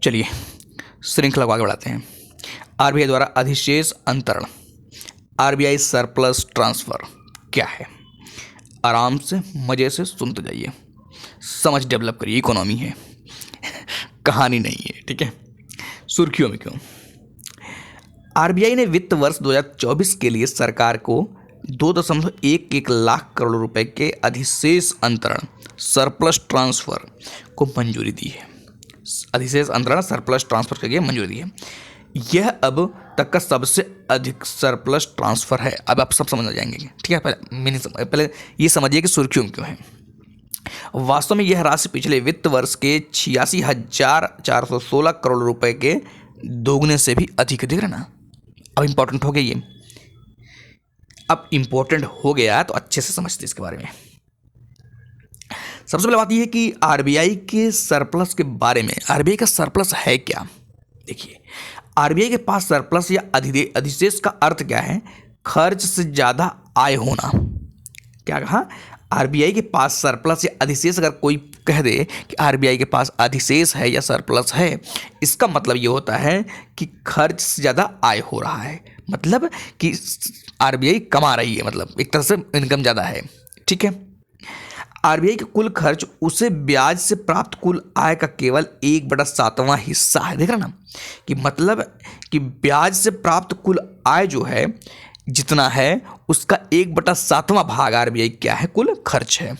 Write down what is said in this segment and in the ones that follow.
चलिए श्रृंखला को आगे बढ़ाते हैं। आरबीआई द्वारा अधिशेष अंतरण, आरबीआई सरप्लस ट्रांसफर क्या है? आराम से मज़े से सुनते जाइए, समझ डेवलप करिए। इकोनॉमी है, कहानी नहीं है, ठीक है। सुर्खियों में क्यों? आरबीआई ने वित्त वर्ष 2024 के लिए सरकार को 2.11 लाख करोड़ रुपए के अधिशेष अंतरण सरप्लस ट्रांसफर को मंजूरी दी है। अधिशेष अंतरण सरप्लस ट्रांसफर के लिए मंजूरी दी है। यह अब तक का सबसे अधिक सरप्लस ट्रांसफर है। अब आप सब समझ जाएंगे, ठीक है। पहले ये समझिए कि सुर्खियों में क्यों है। वास्तव में यह राशि पिछले वित्त वर्ष के 86,416 करोड़ रुपए के दोगुने से भी अधिक, दिख रहा ना। अब इंपॉर्टेंट हो गया ये, अब इंपॉर्टेंट हो गया तो अच्छे से समझते इसके बारे में। सबसे पहले बात यह है कि आरबीआई के सरप्लस के बारे में। आरबीआई का सरप्लस है क्या? देखिए, आरबीआई के पास सरप्लस या अधिशेष का अर्थ क्या है? खर्च से ज्यादा आय होना। क्या कहा? आरबीआई के पास सरप्लस या अधिशेष, अगर कोई कह दे कि आरबीआई के पास अधिशेष है या सरप्लस है, इसका मतलब ये होता है कि खर्च से ज़्यादा आय हो रहा है, मतलब कि आरबीआई कमा रही है, मतलब एक तरह से इनकम ज़्यादा है, ठीक है। आरबीआई का कुल खर्च उसे ब्याज से प्राप्त कुल आय का केवल 1/7वां हिस्सा है। देख रहे ना, कि मतलब कि ब्याज से प्राप्त कुल आय जो है जितना है उसका 1/7वां भाग आरबीआई क्या है? कुल खर्च है।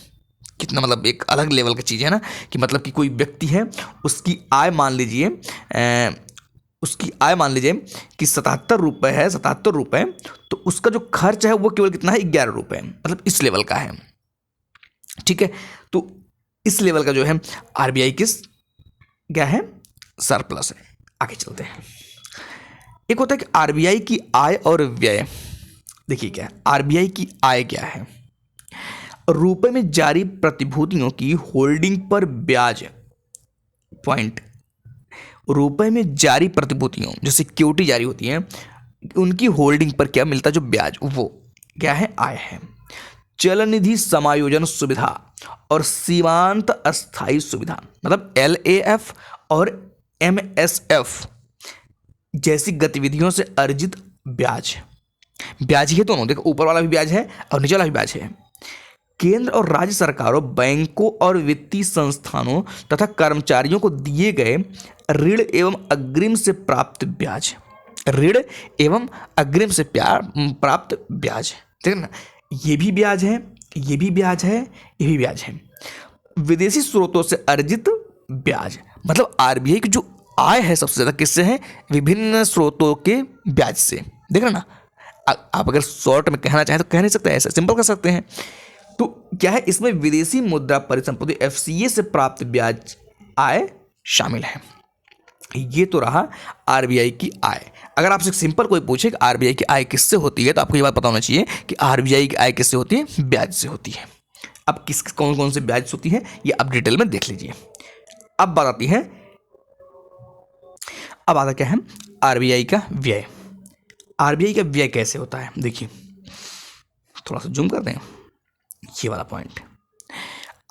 कितना, मतलब एक अलग लेवल की चीज़ है ना, कि मतलब कि कोई व्यक्ति है, उसकी आय मान लीजिए कि 77 रुपये है, 77 रुपये, तो उसका जो खर्च है वो केवल कितना है? 11 रुपये, मतलब इस लेवल का है, ठीक है। तो इस लेवल का जो है आरबीआई किस क्या है? सरप्लस है। आगे चलते हैं। एक होता है कि आरबीआई की आय और व्यय। देखिए क्या है आरबीआई की आय क्या है? रुपए में जारी प्रतिभूतियों की होल्डिंग पर ब्याज। पॉइंट, रुपए में जारी प्रतिभूतियों जो सिक्योरिटी जारी होती हैं उनकी होल्डिंग पर क्या मिलता है? जो ब्याज, वो क्या है? आय है। चलन निधि समायोजन सुविधा और सीमांत अस्थायी सुविधा, मतलब LAF और MSF जैसी गतिविधियों से अर्जित ब्याज। ब्याज ही दोनों, देखो ऊपर वाला भी ब्याज है और नीचे वाला भी ब्याज है। केंद्र और राज्य सरकारों, बैंकों और वित्तीय संस्थानों तथा कर्मचारियों को दिए गए ऋण एवं अग्रिम से प्राप्त ब्याज। ऋण एवं अग्रिम से प्राप्त ब्याज, ठीक है ना। ये भी ब्याज है, ये भी ब्याज है, ये भी ब्याज है। विदेशी स्रोतों से अर्जित ब्याज, मतलब आरबीआई की जो आय है सबसे ज्यादा किससे है? विभिन्न स्रोतों के ब्याज से। देख रहे ना, आप अगर शॉर्ट में कहना चाहें तो कह नहीं सकते, ऐसे सिंपल कर सकते हैं। तो क्या है इसमें? विदेशी मुद्रा परिसंपत्ति FCA से प्राप्त ब्याज आय शामिल है। ये तो रहा आरबीआई की आय। अगर आपसे सिंपल कोई पूछे कि आरबीआई की आय किससे होती है, तो आपको ये बात पता होना चाहिए कि आरबीआई की आय किससे होती है? ब्याज से होती है। अब किस कौन कौन से ब्याज होती है ये आप डिटेल में देख लीजिए। अब बात आती है, अब आता क्या है? आरबीआई का व्यय। आरबीआई का व्यय कैसे होता है? देखिए, थोड़ा सा जूम कर दें, ये वाला पॉइंट।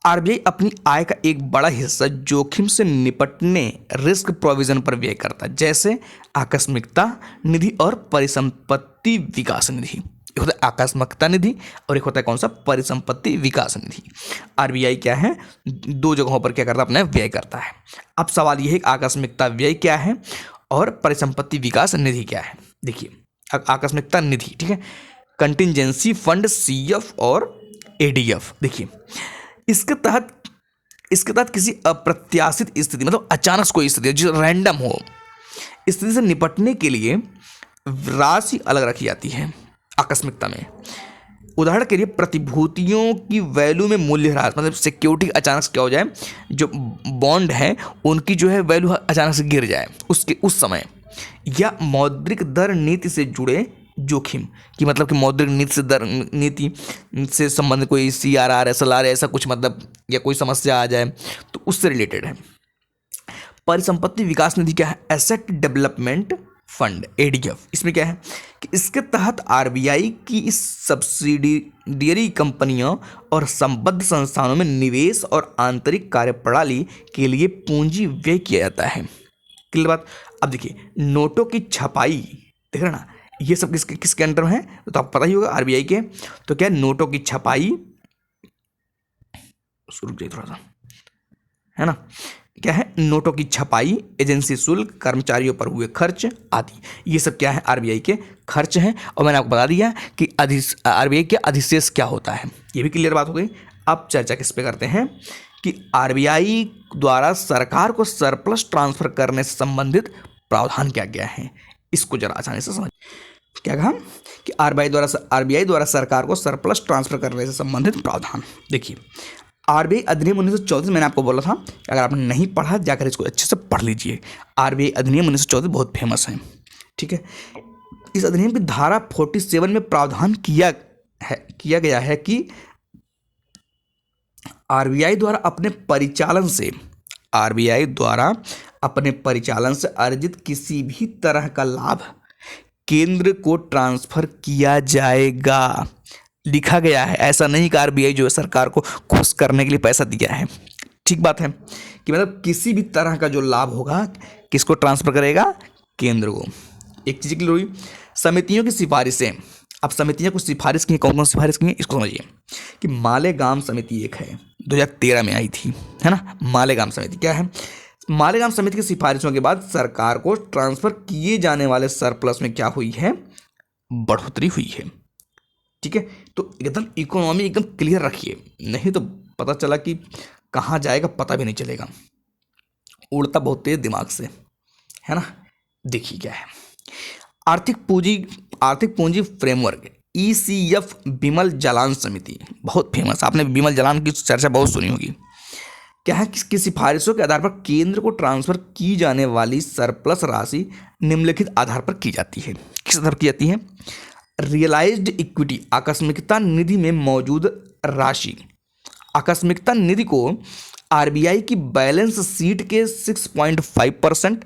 आरबीआई अपनी आय का एक बड़ा हिस्सा जोखिम से निपटने, रिस्क प्रोविजन पर व्यय करता है, जैसे आकस्मिकता निधि और परिसंपत्ति विकास निधि। एक होता है आकस्मिकता निधि और एक होता है कौन सा? परिसंपत्ति विकास निधि। आरबीआई क्या है? दो जगहों पर क्या करता है? अपना व्यय करता है। अब सवाल यह है कि आकस्मिकता व्यय क्या है और परिसंपत्ति विकास निधि क्या है? देखिए, आकस्मिकता निधि, ठीक है, कंटिजेंसी फंड CF और ADF। देखिए, इसके तहत किसी अप्रत्याशित स्थिति, मतलब अचानक कोई स्थिति जो रैंडम हो, स्थिति से निपटने के लिए राशि अलग रखी जाती है आकस्मिकता में। उदाहरण के लिए प्रतिभूतियों की वैल्यू में मूल्यह्रास, मतलब सिक्योरिटी अचानक से क्या हो जाए, जो बॉन्ड है उनकी जो है वैल्यू अचानक से गिर जाए उसके उस समय, या मौद्रिक दर नीति से जुड़े जोखिम, कि मतलब कि मौद्रिक नीति से संबंधित कोई CRR SLR ऐसा कुछ, मतलब या कोई समस्या आ जाए तो उससे रिलेटेड है। परिसंपत्ति विकास निधि क्या है? Asset development fund ADF। इसमें क्या है कि इसके तहत आरबीआई की इस सब्सिडियरी कंपनियों और संबद्ध संस्थानों में निवेश और आंतरिक कार्यप्रणाली के लिए पूंजी व्यय किया जाता है। क्लियर बात। अब देखिए नोटों की छपाई, देख रहे ना, ये सब किसके अंडर में है, तो आपको पता ही होगा आरबीआई के। तो क्या है, नोटों की छपाई, रुक जाइए थोड़ा सा, है ना, क्या है, नोटों की छपाई, एजेंसी शुल्क, कर्मचारियों पर हुए खर्च आदि, ये सब क्या है, आरबीआई के खर्च हैं। और मैंने आपको बता दिया कि आरबीआई के अधिशेष क्या होता है, ये भी क्लियर बात हो गई। अब चर्चा किस पे करते हैं कि आरबीआई द्वारा सरकार को सरप्लस ट्रांसफर करने से संबंधित प्रावधान क्या क्या है, इसको जरा आसानी से समझ। क्या कहा कि आरबीआई द्वारा सरकार को सरप्लस ट्रांसफर करने से संबंधित प्रावधान। देखिए आरबीआई अधिनियम 1934, मैंने आपको बोला था, अगर आपने नहीं पढ़ा जाकर इसको अच्छे से पढ़ लीजिए। आरबीआई अधिनियम 1934 बहुत फेमस है, ठीक है। इस अधिनियम की धारा 47 में प्रावधान किया गया है कि आरबीआई द्वारा अपने परिचालन से अर्जित किसी भी तरह का लाभ केंद्र को ट्रांसफर किया जाएगा। लिखा गया है, ऐसा नहीं कि आरबीआई जो है सरकार को खुश करने के लिए पैसा दिया है। ठीक बात है कि मतलब किसी भी तरह का जो लाभ होगा किसको ट्रांसफर करेगा, केंद्र को। एक चीज क्लियर हुई। समितियों की सिफारिशें, अब समितियां कुछ सिफारिश की, कौन कौन सिफारिश की है इसको समझिए। कि मालेगाम समिति एक है, 2013 में आई थी, है ना। मालेगाम समिति क्या है, मालेगाम समिति की सिफारिशों के बाद सरकार को ट्रांसफर किए जाने वाले सरप्लस में क्या हुई है, बढ़ोतरी हुई है। ठीक है, तो एकदम इकोनॉमी एकदम क्लियर रखिए, नहीं तो पता चला कि कहाँ जाएगा पता भी नहीं चलेगा, उड़ता बहुत तेज दिमाग से, है ना। देखिए क्या है, आर्थिक पूंजी फ्रेमवर्क, ईसीएफ, बिमल जालान समिति, बहुत फेमस, आपने बिमल जालान की चर्चा बहुत सुनी होगी। क्या है, किसकी सिफारिशों के आधार पर केंद्र को ट्रांसफर की जाने वाली सरप्लस राशि निम्नलिखित आधार पर की जाती है। किस आधार पर की जाती है, रियलाइज्ड इक्विटी, आकस्मिकता निधि में मौजूद राशि। आकस्मिकता निधि को आरबीआई की बैलेंस शीट के 6.5%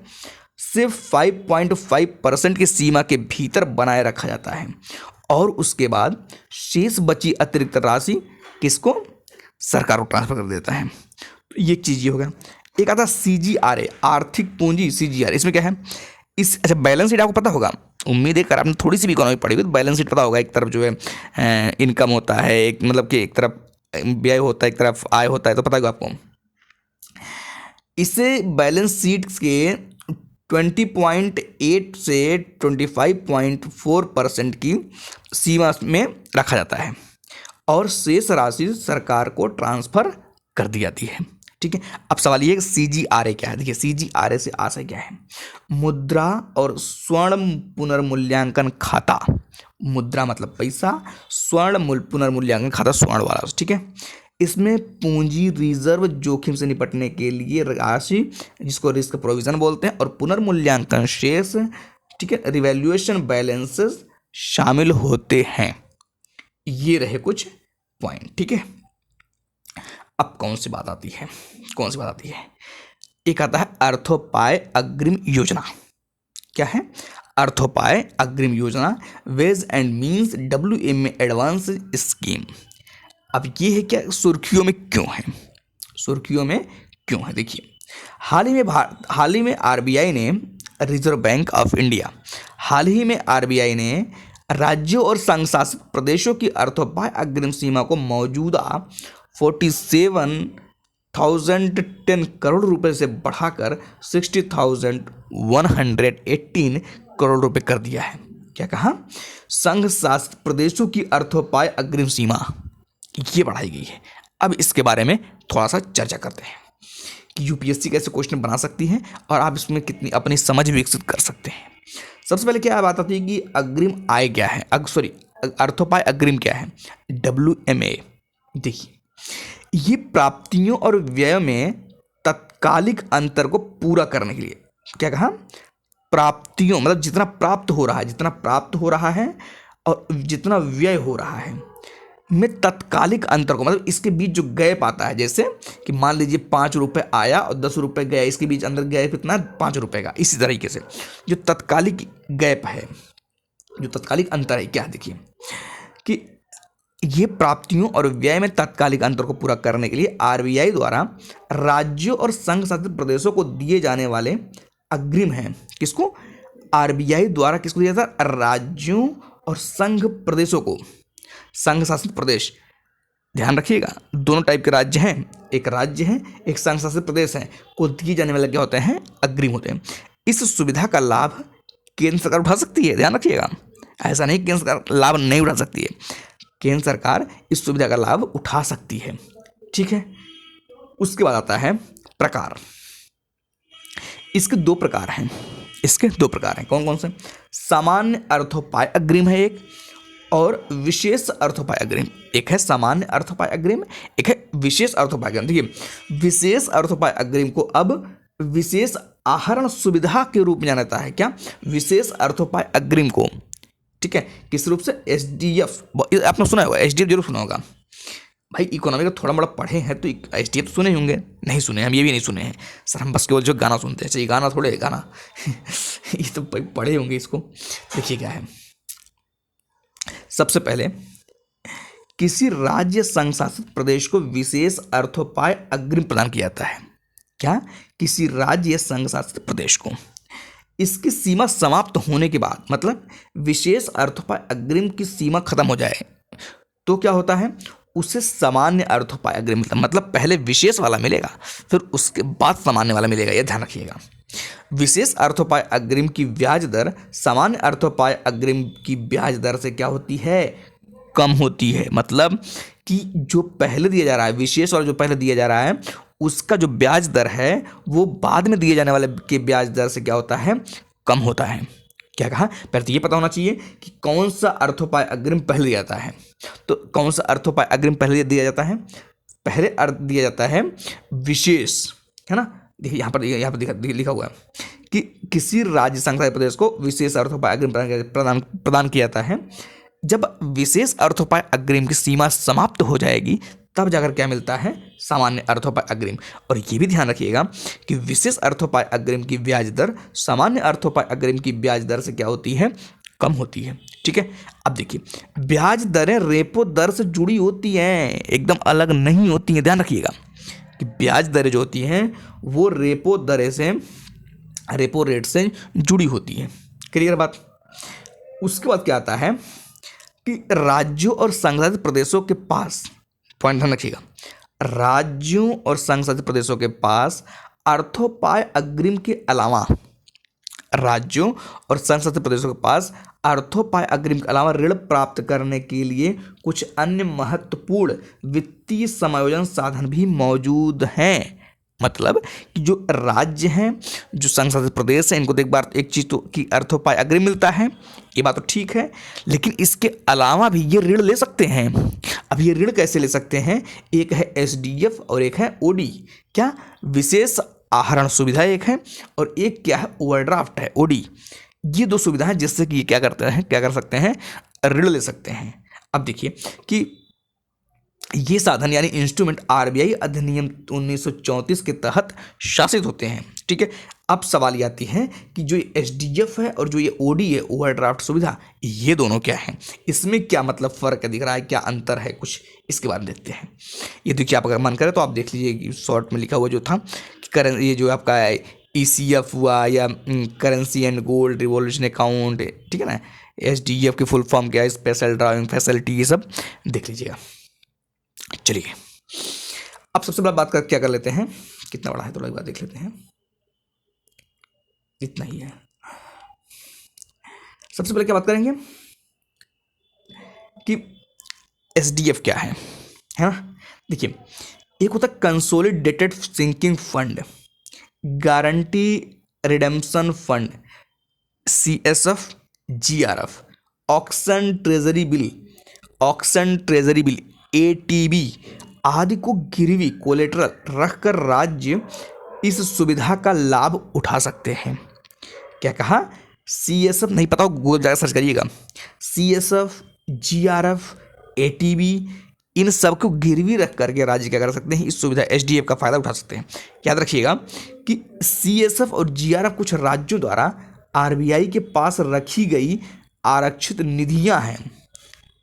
से 5.5% की सीमा के भीतर बनाए रखा जाता है और उसके बाद शेष बची अतिरिक्त राशि किसको, सरकार को ट्रांसफर कर देता है। तो ये चीज ये होगा। एक आता सीजीआरए, आर्थिक पूंजी सीजीआरए, इसमें क्या है, अच्छा बैलेंस शीट आपको पता होगा, उम्मीद है कर आपने थोड़ी सी भी इकोनॉमी पढ़ी हुई तो बैलेंस शीट पता होगा। एक तरफ जो है इनकम होता है, एक मतलब कि एक तरफ व्यय होता है, एक तरफ आय होता है, तो पता होगा आपको। इसे बैलेंस शीट के 20.8 से 25.4% की सीमा में रखा जाता है और शेष राशि सरकार को ट्रांसफर कर दी जाती है। ठीक है, अब सवाल ये है सीजीआरए क्या है। देखिए सीजीआरए से आशय क्या है, मुद्रा और स्वर्ण पुनर्मूल्यांकन खाता। मुद्रा मतलब पैसा, स्वर्ण पुनर्मूल्यांकन खाता स्वर्ण वाला, ठीक है। इसमें पूंजी रिजर्व जोखिम से निपटने के लिए राशि, जिसको रिस्क प्रोविजन बोलते हैं, और पुनर्मूल्यांकन शेष, ठीक है, रिवैल्यूएशन बैलेंसेस शामिल होते हैं। ये रहे कुछ पॉइंट, ठीक है। अब कौन सी बात आती है, एक आता है अर्थोपाय अग्रिम योजना। क्या है, अर्थोपाय अग्रिम योजना, ways and means WMA advance scheme. अब ये है क्या, सुर्खियों में क्यों है, देखिए हाल ही में आरबीआई ने, रिजर्व बैंक ऑफ इंडिया, हाल ही में आरबीआई ने राज्यों और संघ शासित प्रदेशों की अर्थोपाय अग्रिम सीमा को मौजूदा 47,010 करोड़ रुपए से बढ़ाकर 60,118 करोड़ रुपए कर दिया है। क्या कहा, संघ शासित प्रदेशों की अर्थोपाय अग्रिम सीमा ये बढ़ाई गई है। अब इसके बारे में थोड़ा सा चर्चा करते हैं कि यूपीएससी कैसे क्वेश्चन बना सकती है और आप इसमें कितनी अपनी समझ विकसित कर सकते हैं। सबसे पहले क्या बात आती है कि अग्रिम आय क्या है, अर्थोपाय अग्रिम क्या है, WMA। देखिए ये प्राप्तियों और व्यय में तत्कालिक अंतर को पूरा करने के लिए, क्या कहा, प्राप्तियों मतलब जितना प्राप्त हो रहा है और जितना व्यय हो रहा है में तत्कालिक अंतर को, मतलब इसके बीच जो गैप आता है, जैसे कि मान लीजिए 5 रुपये आया और 10 रुपये गया, इसके बीच अंदर गैप कितना, 5 रुपये का। इसी तरीके से जो तत्कालिक गैप है, जो तत्कालिक अंतर है, क्या देखिए कि ये प्राप्तियों और व्यय में तत्कालिक अंतर को पूरा करने के लिए आरबीआई द्वारा राज्यों और संघ शासित प्रदेशों को दिए जाने वाले अग्रिम है। किसको? आरबीआई द्वारा किसको दिया जाता है? राज्यों और संघ प्रदेशों को। संघ शासित प्रदेश, ध्यान रखिएगा, दोनों टाइप के राज्य हैं, एक राज्य है, एक संघ शासित प्रदेश है, को दिए जाने वाले क्या होते हैं? अग्रिम होते हैं। इस सुविधा का लाभ केंद्र सरकार उठा सकती है, ध्यान रखिएगा, ऐसा नहीं केंद्र सरकार लाभ नहीं उठा सकती है, केंद्र सरकार इस सुविधा का लाभ उठा सकती है। ठीक है, उसके बाद आता है प्रकार। इसके दो प्रकार हैं, कौन कौन से? सामान्य अर्थोपाय अग्रिम है एक, और विशेष अर्थोपाय अग्रिम। एक है सामान्य अर्थोपाय अग्रिम, एक है विशेष अर्थोपाय अग्रिम। देखिए, विशेष अर्थोपाय अग्रिम को अब विशेष आहरण सुविधा के रूप में जाना जाता है। क्या? विशेष अर्थोपाय अग्रिम को, ठीक है, किस रूप से? एसडीएफ, आपने सुना होगा, एसडीएफ जरूर सुना होगा भाई, इकोनॉमी का थोड़ा बड़ा पढ़े हैं तो एसडीएफ तो सुने होंगे, नहीं सुने हम ये भी नहीं सुने हैं सर, हम बस केवल जो गाना सुनते हैं। चाहिए गाना थोड़े गाना ये तो भाई पढ़े होंगे इसको। देखिए क्या है, सबसे पहले किसी राज्य संघ शासित प्रदेश को विशेष अर्थोपाय अग्रिम प्रदान किया जाता है। क्या? किसी राज्य या संघ शासित प्रदेश को इसकी सीमा समाप्त होने के बाद, मतलब विशेष अर्थोपाय अग्रिम की सीमा खत्म हो जाए तो क्या होता है? उसे सामान्य अर्थोपाय अग्रिम मिलता है। मतलब पहले विशेष वाला मिलेगा, फिर उसके बाद सामान्य वाला मिलेगा, यह ध्यान रखिएगा। विशेष अर्थोपाय अग्रिम की ब्याज दर सामान्य अर्थोपाय अग्रिम की ब्याज दर से क्या होती है? कम होती है। मतलब कि जो पहले दिया जा रहा है, विशेष और जो पहले दिया जा रहा है, उसका जो ब्याज दर है वो बाद में दिए जाने वाले के ब्याज दर से क्या होता है? कम होता है। क्या कहा? पहले तो ये पता होना चाहिए कि कौन सा अर्थोपाय अग्रिम पहले दिया जाता है। तो कौन सा अर्थोपाय अग्रिम पहले दिया जाता है? पहले अर्थ दिया जाता है विशेष, है ना। देखिए यहाँ पर लिखा हुआ है कि किसी राज्य संघ प्रदेश को विशेष अर्थोपाय अग्रिम प्रदान किया जाता है। जब विशेष अर्थोपाय अग्रिम की सीमा समाप्त हो जाएगी तब जाकर क्या मिलता है? सामान्य अर्थोपाय अग्रिम। और ये भी ध्यान रखिएगा कि विशेष अर्थोपाय अग्रिम की ब्याज दर सामान्य अर्थोपाय अग्रिम की ब्याज दर से क्या होती है? कम होती है। ठीक है, अब देखिए, ब्याज दरें रेपो दर से जुड़ी होती हैं, एकदम अलग नहीं होती हैं। ध्यान रखिएगा कि ब्याज दरें जो होती हैं वो रेपो रेट से जुड़ी होती है। क्लियर बात। उसके बाद क्या आता है कि राज्यों और संघशासित प्रदेशों के पास, पॉइंट ध्यान रखिएगा, राज्यों और संघशासित प्रदेशों के पास अर्थोपाय अग्रिम के अलावा, राज्यों और संघशासित प्रदेशों के पास अर्थोपाय अग्रिम के अलावा ऋण प्राप्त करने के लिए कुछ अन्य महत्वपूर्ण वित्तीय समायोजन साधन भी मौजूद हैं। मतलब कि जो राज्य हैं, जो संघ शासित प्रदेश हैं, इनको तो एक बार एक चीज़ तो कि अर्थोपाय अग्रिम मिलता है, ये बात तो ठीक है, लेकिन इसके अलावा भी ये ऋण ले सकते हैं। अब ये ऋण कैसे ले सकते हैं? एक है एसडीएफ और एक है ओडी। क्या? विशेष आहरण सुविधा एक है और एक क्या है? ओवरड्राफ्ट है, ओडी। ये दो सुविधाएं जिससे कि ये क्या कर सकते हैं? ऋण ले सकते हैं। अब देखिए कि ये साधन यानी इंस्ट्रूमेंट आरबीआई अधिनियम 1934 के तहत शासित होते हैं। ठीक है, अब सवाल ये आती है कि जो ये एसडीएफ है और जो ये ओडी है, ओवरड्राफ्ट सुविधा, ये दोनों क्या हैं? इसमें क्या मतलब फ़र्क दिख रहा है, क्या अंतर है, कुछ इसके बारे में देखते हैं। ये देखिए, आप अगर मन करे तो आप देख लीजिए, शॉर्ट में लिखा हुआ जो था कि ये जो आपका ईसीएफ हुआ या currency and gold revolution account, ठीक है ना, एसडीएफ की फुल फॉर्म क्या है, स्पेशल ड्राइविंग फैसिलिटी, ये सब देख लीजिएगा। चलिए, अब सबसे बड़ा बात क्या कर लेते हैं, कितना बड़ा है थोड़ा एक बार देख लेते हैं, इतना ही है। सबसे पहले क्या बात करेंगे कि एसडीएफ क्या है ना। देखिए, एक होता है consolidated sinking fund, guarantee redemption fund, CSF, GRF, auction treasury bill, ATB आदि को गिरवी कोलेटरल रखकर राज्य इस सुविधा का लाभ उठा सकते हैं। क्या कहा? सीएसएफ, नहीं पता हो गूगल जाकर सर्च करिएगा, सीएसएफ, जीआरएफ, एटीबी, इन सब को गिरवी रख करके राज्य क्या कर सकते हैं? इस सुविधा एसडीएफ का फायदा उठा सकते हैं। याद रखिएगा कि सीएसएफ और जीआरएफ कुछ राज्यों द्वारा आरबीआई के पास रखी गई आरक्षित निधियां हैं।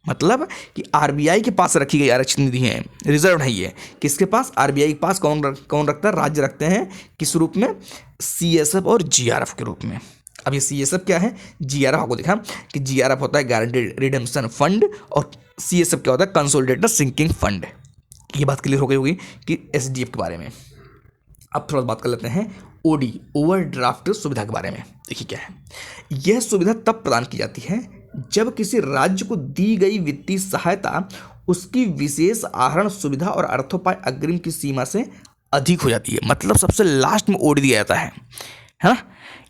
मतलब कि आरबीआई के पास रखी गई आरक्षित निधि है, रिजर्व है ये किसके पास, आरबीआई के पास। कौन रखता है, राज्य रखते हैं किस रूप में, सीएसएफ और जीआरएफ के रूप में। अब ये सीएसएफ क्या है, जीआरएफ आपको देखा कि जीआरएफ होता है गारंटीड रिडेम्पशन फंड और सीएसएफ क्या होता है, कंसोलिडेटेड सिंकिंग फंड। ये बात क्लियर हो गई होगी कि एसडीएफ के बारे में। अब थोड़ा बात कर लेते हैं ओडी, ओवरड्राफ्ट सुविधा के बारे में। देखिए क्या है, यह सुविधा तब प्रदान की जाती है जब किसी राज्य को दी गई वित्तीय सहायता उसकी विशेष आहरण सुविधा और अर्थोपाय अग्रिम की सीमा से अधिक हो जाती है। मतलब सबसे लास्ट में ओडी दिया जाता है ना,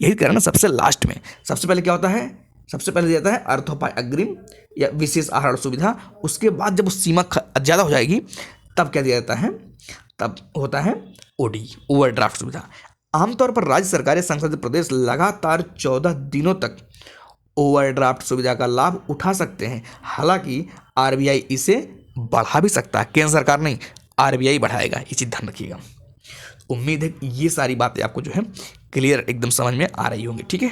यही कारण सबसे लास्ट में। सबसे पहले क्या होता है, सबसे पहले दिया जाता है अर्थोपाय अग्रिम या विशेष आहरण सुविधा। उसके बाद जब उस सीमा ज़्यादा हो जाएगी तब क्या दिया जाता है, तब होता है ओडी, ओवरड्राफ्ट सुविधा। आमतौर पर राज्य सरकारें, संसदीय प्रदेश लगातार 14 दिनों तक ओवरड्राफ्ट सुविधा का लाभ उठा सकते हैं। हालांकि आरबीआई इसे बढ़ा भी सकता है, केंद्र सरकार नहीं, आरबीआई बढ़ाएगा, ये चीज़ ध्यान रखिएगा। उम्मीद है कि ये सारी बातें आपको जो है क्लियर एकदम समझ में आ रही होंगी, ठीक है।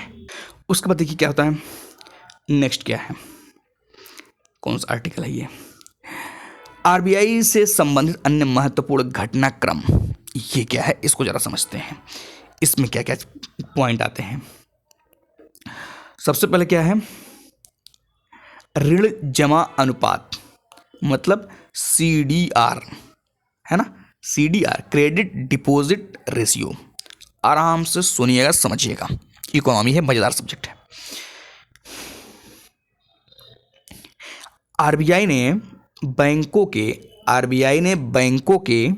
उसके बाद देखिए क्या होता है, नेक्स्ट क्या है, कौन सा आर्टिकल है ये, आरबीआई से संबंधित अन्य महत्वपूर्ण घटनाक्रम। ये क्या है, इसको जरा समझते हैं, इसमें क्या क्या पॉइंट आते हैं। सबसे पहले क्या है, ऋण जमा अनुपात, मतलब सीडीआर है ना, सीडीआर क्रेडिट डिपॉजिट रेशियो। आराम से सुनिएगा, समझिएगा, इकोनॉमी है, मजेदार सब्जेक्ट है। आरबीआई ने बैंकों के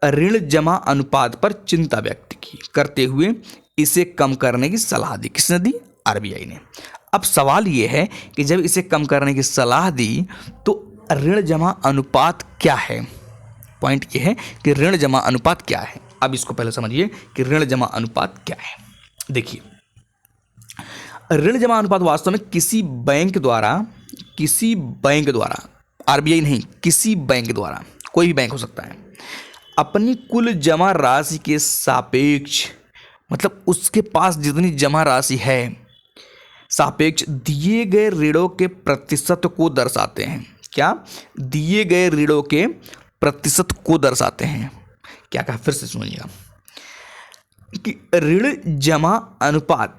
ऋण जमा अनुपात पर चिंता व्यक्त की करते हुए इसे कम करने की सलाह दी। किसने दी, आरबीआई ने। अब सवाल ये है कि जब इसे कम करने की सलाह दी तो ऋण जमा अनुपात क्या है। पॉइंट ये है कि ऋण जमा अनुपात क्या है। अब इसको पहले समझिए कि ऋण जमा अनुपात क्या है। देखिए, ऋण जमा अनुपात वास्तव में किसी बैंक द्वारा, आरबीआई नहीं, किसी बैंक द्वारा, कोई भी बैंक हो सकता है, अपनी कुल जमा राशि के सापेक्ष, मतलब उसके पास जितनी जमा राशि है, सापेक्ष दिए गए ऋणों के प्रतिशत को दर्शाते हैं। क्या, दिए गए ऋणों के प्रतिशत को दर्शाते हैं। क्या कहा, फिर से सुनिएगा कि ऋण जमा अनुपात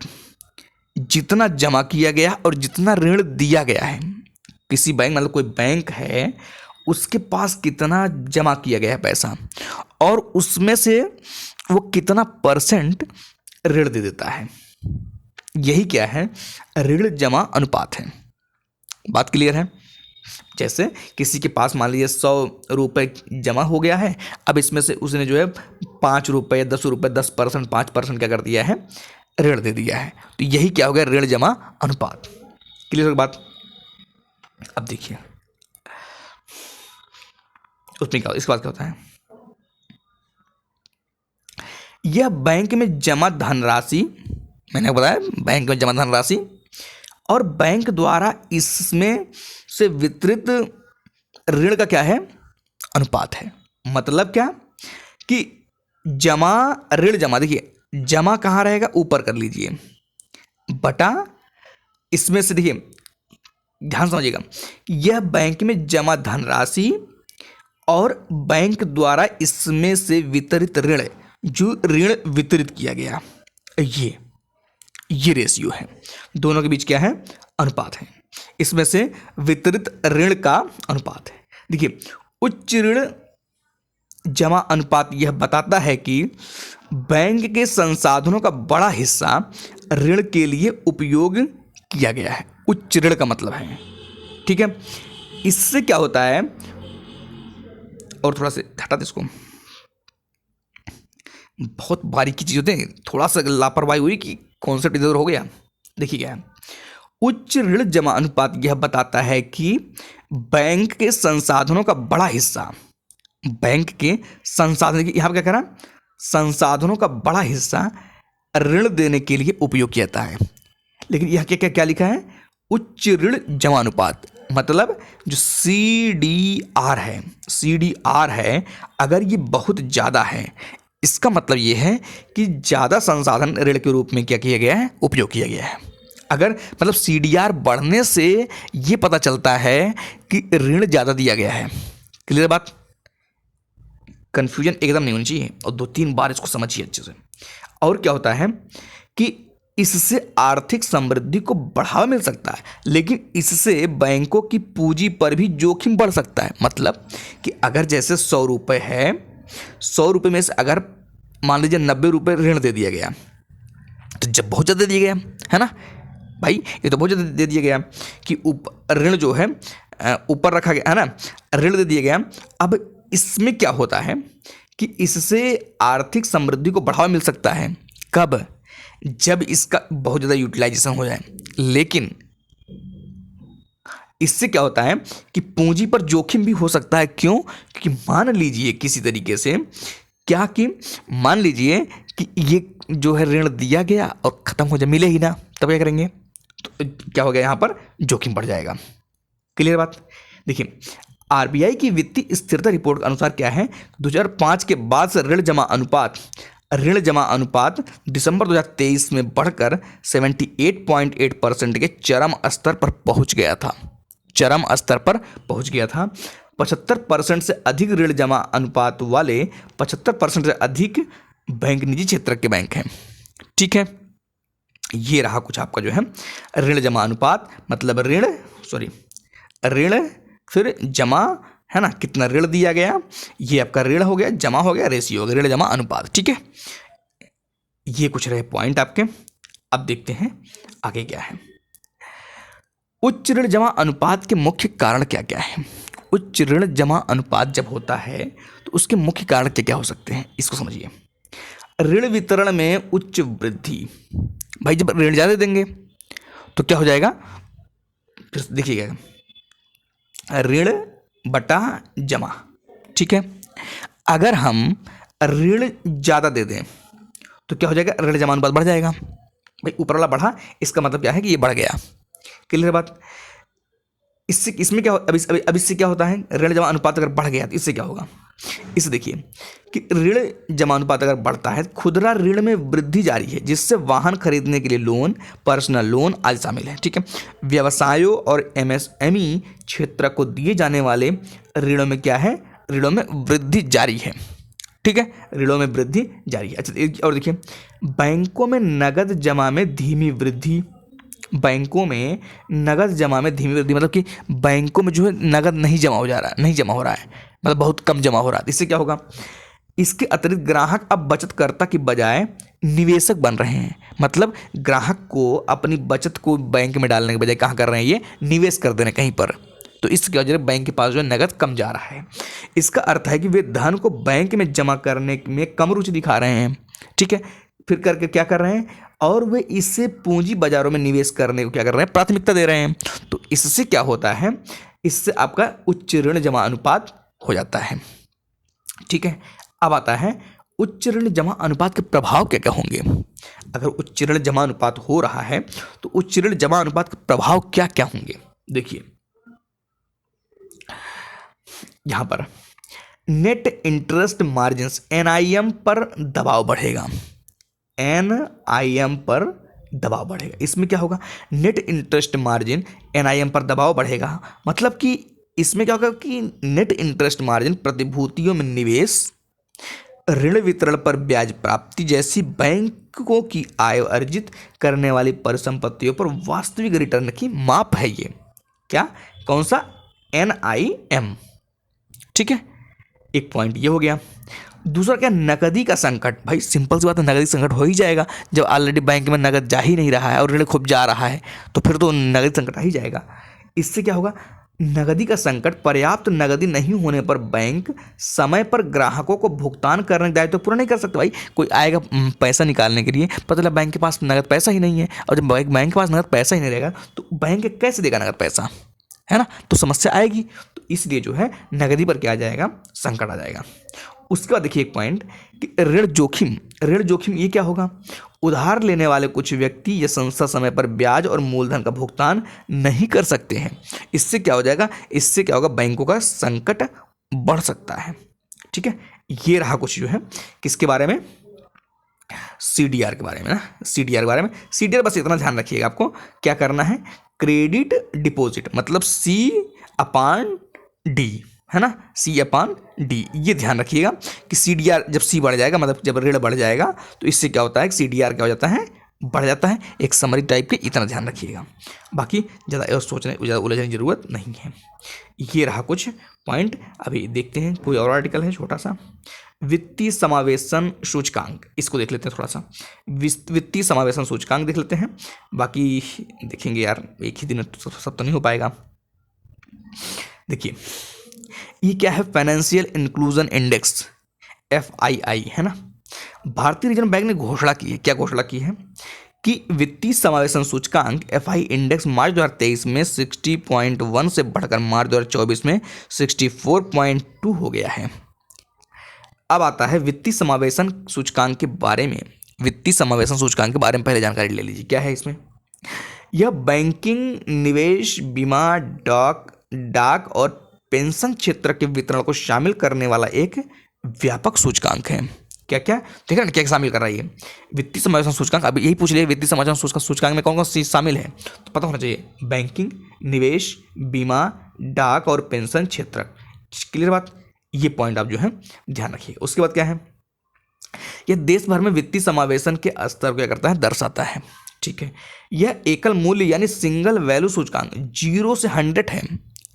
जितना जमा किया गया और जितना ऋण दिया गया है, किसी बैंक, मतलब कोई बैंक है, उसके पास कितना जमा किया गया है पैसा और उसमें से वो कितना परसेंट ऋण दे देता है, यही क्या है, ऋण जमा अनुपात है। बात क्लियर है। जैसे किसी के पास मान लीजिए 100 रुपये जमा हो गया है, अब इसमें से उसने जो है 5 रुपये, 10 रुपये, 10%, 5% क्या कर दिया है, ऋण दे दिया है, तो यही क्या हो गया, ऋण जमा अनुपात। क्लियर बात। अब देखिए उसमें क्या, इसके बाद क्या होता है, यह बैंक में जमा धनराशि, मैंने बताया बैंक में जमा धनराशि और बैंक द्वारा इसमें से वितरित ऋण का क्या है, अनुपात है। मतलब क्या कि जमा, ऋण जमा, देखिए जमा कहाँ रहेगा, ऊपर कर लीजिए, बटा इसमें से, देखिए ध्यान समझिएगा, यह बैंक में जमा धनराशि और बैंक द्वारा इसमें से वितरित ऋण, जो ऋण वितरित किया गया, ये रेशियो है, दोनों के बीच क्या है, अनुपात है। इसमें से वितरित ऋण का अनुपात है। देखिए, उच्च ऋण जमा अनुपात यह बताता है कि बैंक के संसाधनों का बड़ा हिस्सा ऋण के लिए उपयोग किया गया है। उच्च ऋण का मतलब है, ठीक है। इससे क्या होता है, और थोड़ा सा हटा दे इसको, बहुत बारीकी चीज होते हैं, थोड़ा सा लापरवाही हुई कि कॉन्सेप्ट इधर हो गया। देखिए क्या है, उच्च ऋण जमा अनुपात यह बताता है कि बैंक के संसाधनों का बड़ा हिस्सा, बैंक के संसाधन, यहां पर क्या कह रहा, संसाधनों का बड़ा हिस्सा ऋण देने के लिए उपयोग किया जाता है। लेकिन यह क्या क्या क्या लिखा है, उच्च ऋण जमा अनुपात, मतलब जो CDR है, अगर ये बहुत ज़्यादा है, इसका मतलब ये है कि ज़्यादा संसाधन ऋण के रूप में क्या किया गया है, उपयोग किया गया है। अगर मतलब CDR बढ़ने से ये पता चलता है कि ऋण ज़्यादा दिया गया है। क्लियर बात? कन्फ्यूजन एकदम नहीं होनी चाहिए, और 2-3 बार इसको समझिए अच्छे से। और क्या होता है कि इससे आर्थिक समृद्धि को बढ़ावा मिल सकता है, लेकिन इससे बैंकों की पूंजी पर भी जोखिम बढ़ सकता है। मतलब कि अगर जैसे 100 रुपये है, 100 रुपये में से अगर मान लीजिए 90 रुपये ऋण दे दिया गया, तो जब बहुत ज़्यादा दे दिया गया है ना भाई, ये तो बहुत ज़्यादा दे दिया गया कि ऋण जो है ऊपर रखा गया है ना, ऋण दे दिया गया। अब इसमें क्या होता है कि इससे आर्थिक समृद्धि को बढ़ावा मिल सकता है। कब? जब इसका बहुत ज़्यादा यूटिलाइजेशन हो जाए। लेकिन इससे क्या होता है कि पूंजी पर जोखिम भी हो सकता है। क्यों? क्योंकि मान लीजिए किसी तरीके से क्या कि मान लीजिए कि ये जो है ऋण दिया गया और ख़त्म हो जाए, मिले ही ना, तब क्या करेंगे? तो क्या हो गया, यहाँ पर जोखिम बढ़ जाएगा। क्लियर बात? देखिए, RBI की वित्तीय स्थिरता रिपोर्ट के अनुसार क्या है, 2005 के बाद से ऋण जमा अनुपात दिसंबर 2023 में बढ़कर 78.8% के चरम स्तर पर पहुंच गया था। 75% से अधिक ऋण जमा अनुपात वाले 75% से अधिक बैंक निजी क्षेत्र के बैंक हैं। ठीक है, ये रहा कुछ आपका जो है ऋण जमा अनुपात, मतलब ऋण फिर जमा है ना, कितना ऋण दिया गया, ये आपका ऋण हो गया, जमा हो गया, रेशियो हो गया, ऋण जमा अनुपात। ठीक है, ये कुछ रहे पॉइंट आपके। अब देखते हैं आगे क्या है। उच्च ऋण जमा अनुपात के मुख्य कारण क्या क्या है? उच्च ऋण जमा अनुपात जब होता है तो उसके मुख्य कारण क्या क्या हो सकते हैं, इसको समझिए। ऋण वितरण में उच्च वृद्धि। भाई जब ऋण ज़्यादा देंगे तो क्या हो जाएगा, देखिएगा, ऋण बटा जमा। ठीक है, अगर हम ऋण ज़्यादा दे दें तो क्या हो जाएगा, ऋण जमा अनुपात बढ़ जाएगा। भाई ऊपर वाला बढ़ा, इसका मतलब क्या है कि ये बढ़ गया। क्लियर बात? इसमें क्या अब इससे क्या होता है, ऋण जमा अनुपात अगर बढ़ गया तो इससे क्या होगा, इसे देखिए कि ऋण जमा अनुपात अगर बढ़ता है, खुदरा ऋण में वृद्धि जारी है, जिससे वाहन खरीदने के लिए लोन, पर्सनल लोन आदि शामिल है। ठीक है, व्यवसायों और MSME क्षेत्र को दिए जाने वाले ऋणों में क्या है, ऋणों में वृद्धि जारी है। ठीक है, ऋणों में वृद्धि जारी है। अच्छा, और देखिए, बैंकों में नगद जमा में धीमी वृद्धि। बैंकों में नगद जमा में धीमी वृद्धि मतलब कि बैंकों में जो है नगद नहीं जमा हो रहा है, मतलब बहुत कम जमा हो रहा है। इससे क्या होगा, इसके अतिरिक्त ग्राहक अब बचतकर्ता की बजाय निवेशक बन रहे हैं। मतलब ग्राहक को अपनी बचत को बैंक में डालने के बजाय कहाँ कर रहे हैं, ये निवेश कर दे रहे हैं कहीं पर। तो इसकी वजह से बैंक के पास जो है नगद कम जा रहा है। इसका अर्थ है कि वे धन को बैंक में जमा करने में कम रुचि दिखा रहे हैं। ठीक है, फिर करके क्या कर रहे हैं, और वे इससे पूंजी बाजारों में निवेश करने को क्या कर रहे हैं, प्राथमिकता दे रहे हैं। तो इससे क्या होता है, इससे आपका उच्च ऋण जमा अनुपात हो जाता है। ठीक है, अब आता है उच्च ऋण जमा अनुपात के प्रभाव क्या क्या होंगे। अगर उच्च ऋण जमा अनुपात हो रहा है तो उच्च ऋण जमा अनुपात के प्रभाव क्या क्या होंगे। देखिए, यहां पर नेट इंटरेस्ट मार्जिन NIM पर दबाव बढ़ेगा। NIM पर दबाव बढ़ेगा। इसमें क्या होगा, नेट इंटरेस्ट मार्जिन NIM पर दबाव बढ़ेगा। मतलब कि इसमें क्या होगा कि नेट इंटरेस्ट मार्जिन प्रतिभूतियों में निवेश, ऋण वितरण पर ब्याज प्राप्ति जैसी बैंकों की आय अर्जित करने वाली परिसंपत्तियों पर वास्तविक रिटर्न की माप है। ये क्या, कौन सा, NIM। ठीक है, एक पॉइंट ये हो गया। दूसरा क्या, नकदी का संकट। भाई सिंपल सी बात है, नकदी संकट हो ही जाएगा जब ऑलरेडी बैंक में नकद जा ही नहीं रहा है और ऋण खूब जा रहा है, तो फिर तो नकदी संकट आ ही जाएगा। इससे क्या होगा, नकदी का संकट। पर्याप्त नकदी नहीं होने पर बैंक समय पर ग्राहकों को भुगतान करने का दायित्व पूरा नहीं कर सकते। भाई कोई आएगा पैसा निकालने के लिए, पता चला बैंक के पास नकद पैसा ही नहीं है, और जब बैंक के पास नकद पैसा ही नहीं रहेगा तो बैंक कैसे देगा नकद पैसा, है ना, तो समस्या आएगी। तो इसलिए जो है नकदी पर क्या आ जाएगा, संकट आ जाएगा। उसके बाद देखिए एक पॉइंट कि ऋण जोखिम ये क्या होगा, उधार लेने वाले कुछ व्यक्ति या संस्था समय पर ब्याज और मूलधन का भुगतान नहीं कर सकते हैं। इससे क्या हो जाएगा, इससे क्या होगा, बैंकों का संकट बढ़ सकता है। ठीक है, ये रहा कुछ जो है किसके बारे में, CDR के बारे में ना, CDR के बारे में, CDR बस इतना ध्यान रखिएगा, आपको क्या करना है, क्रेडिट डिपॉजिट मतलब C/D, है ना, C/D, ये ध्यान रखिएगा कि CDR जब C बढ़ जाएगा, मतलब जब ऋण बढ़ जाएगा तो इससे क्या होता है, CDR क्या हो जाता है, बढ़ जाता है, एक समरी टाइप के, इतना ध्यान रखिएगा, बाकी ज़्यादा सोचने ज़्यादा उलझने की ज़रूरत नहीं है। ये रहा कुछ पॉइंट। अभी देखते हैं कोई और आर्टिकल है छोटा सा, वित्तीय समावेशन सूचकांक, इसको देख लेते हैं थोड़ा सा, वित्तीय समावेशन सूचकांक देख लेते हैं, बाकी देखेंगे यार, एक ही दिन में तो सब तो नहीं हो पाएगा। देखिए ये क्या है, फाइनेंशियल इंक्लूजन इंडेक्स, FII, है ना। भारतीय रिजर्व बैंक ने घोषणा की है, क्या घोषणा की है कि वित्तीय समावेशन सूचकांक FI इंडेक्स मार्च 2023 में 60.1 से बढ़कर मार्च 2024 में 64.2 हो गया है। अब आता है वित्तीय समावेशन सूचकांक के बारे में, वित्तीय समावेशन सूचकांक के बारे में पहले जानकारी ले लीजिए, क्या है इसमें। यह बैंकिंग, निवेश, बीमा, डाक और पेंशन क्षेत्र के वितरण को शामिल करने वाला एक व्यापक सूचकांक है। क्या क्या देख रहे हैं, क्या शामिल कर रहा है ये वित्तीय समावेशन सूचकांक। अभी यही पूछ लिया, वित्तीय समावेशन सूचकांक में कौन कौन सी चीज शामिल है, तो पता होना चाहिए, बैंकिंग, निवेश, बीमा, डाक और पेंशन क्षेत्र। क्लियर बात, ये पॉइंट आप जो है ध्यान रखिए। उसके बाद क्या है, यह देश भर में वित्तीय समावेशन के स्तर को क्या करता है, दर्शाता है। ठीक है, यह एकल मूल्य यानी सिंगल वैल्यू सूचकांक 0 से 100 है।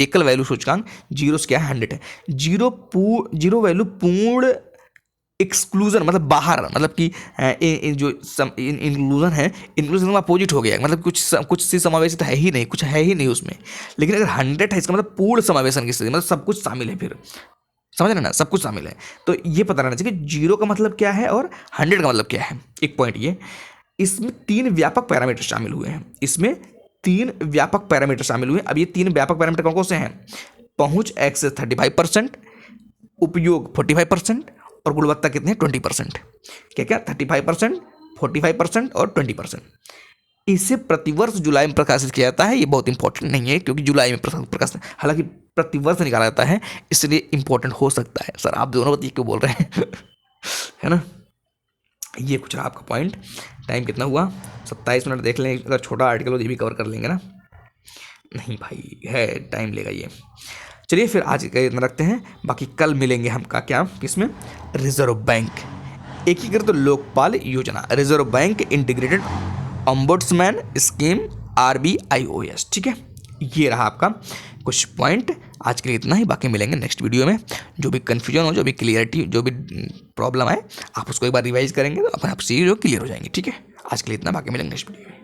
एकल वैल्यू सूचकांक 0 से क्या है, 100 है। जीरो वैल्यू पूर्ण एक्सक्लूजन मतलब बाहर, मतलब कि जो इंक्लूजन है, इंक्लूजन का अपोजिट हो गया, मतलब कुछ सी समावेशित है ही नहीं, कुछ है ही नहीं उसमें। लेकिन अगर 100 है, इसका मतलब पूर्ण समावेशन की स्थिति, मतलब सब कुछ शामिल है, फिर समझ रहे ना, सब कुछ शामिल है। तो ये पता रहना चाहिए कि 0 का मतलब क्या है और 100 का मतलब क्या है। एक पॉइंट ये, इसमें 3 व्यापक पैरामीटर शामिल हुए हैं, इसमें 3 व्यापक पैरामीटर शामिल हुए हैं। अब ये 3 व्यापक पैरामीटर कौन कौन से हैं, पहुंच एक्सेस 35%, उपयोग 45% और गुणवत्ता कितने हैं, 20%। क्या क्या, 35%, 45% और 20%। इसे प्रतिवर्ष जुलाई में प्रकाशित किया जाता है। ये बहुत इंपॉर्टेंट नहीं है क्योंकि जुलाई में प्रकाशित, हालांकि प्रतिवर्ष निकाला जाता है, इसलिए इंपॉर्टेंट हो सकता है। सर आप दोनों बात ये क्यों बोल रहे हैं है ना। ये कुछ रहा आपका पॉइंट। टाइम कितना हुआ, 27 मिनट। देख लें, अगर छोटा आर्टिकल हो तो ये भी कवर कर लेंगे ना। नहीं भाई है, टाइम लेगा ये। चलिए फिर आज इतना रखते हैं, बाकी कल मिलेंगे हम का क्या किसमें, रिजर्व बैंक एकीकृत लोकपाल योजना, reserve bank integrated ombudsman scheme, RBIOS। ठीक है, ये रहा आपका कुछ पॉइंट। आज के लिए इतना ही, बाकी मिलेंगे नेक्स्ट वीडियो में। जो भी कन्फ्यूजन हो, जो भी क्लियरिटी, जो भी प्रॉब्लम है, आप उसको एक बार रिवाइज करेंगे तो अपने आप से जो क्लियर हो जाएंगे। ठीक है, आज के लिए इतना, बाकी मिलेंगे नेक्स्ट वीडियो में।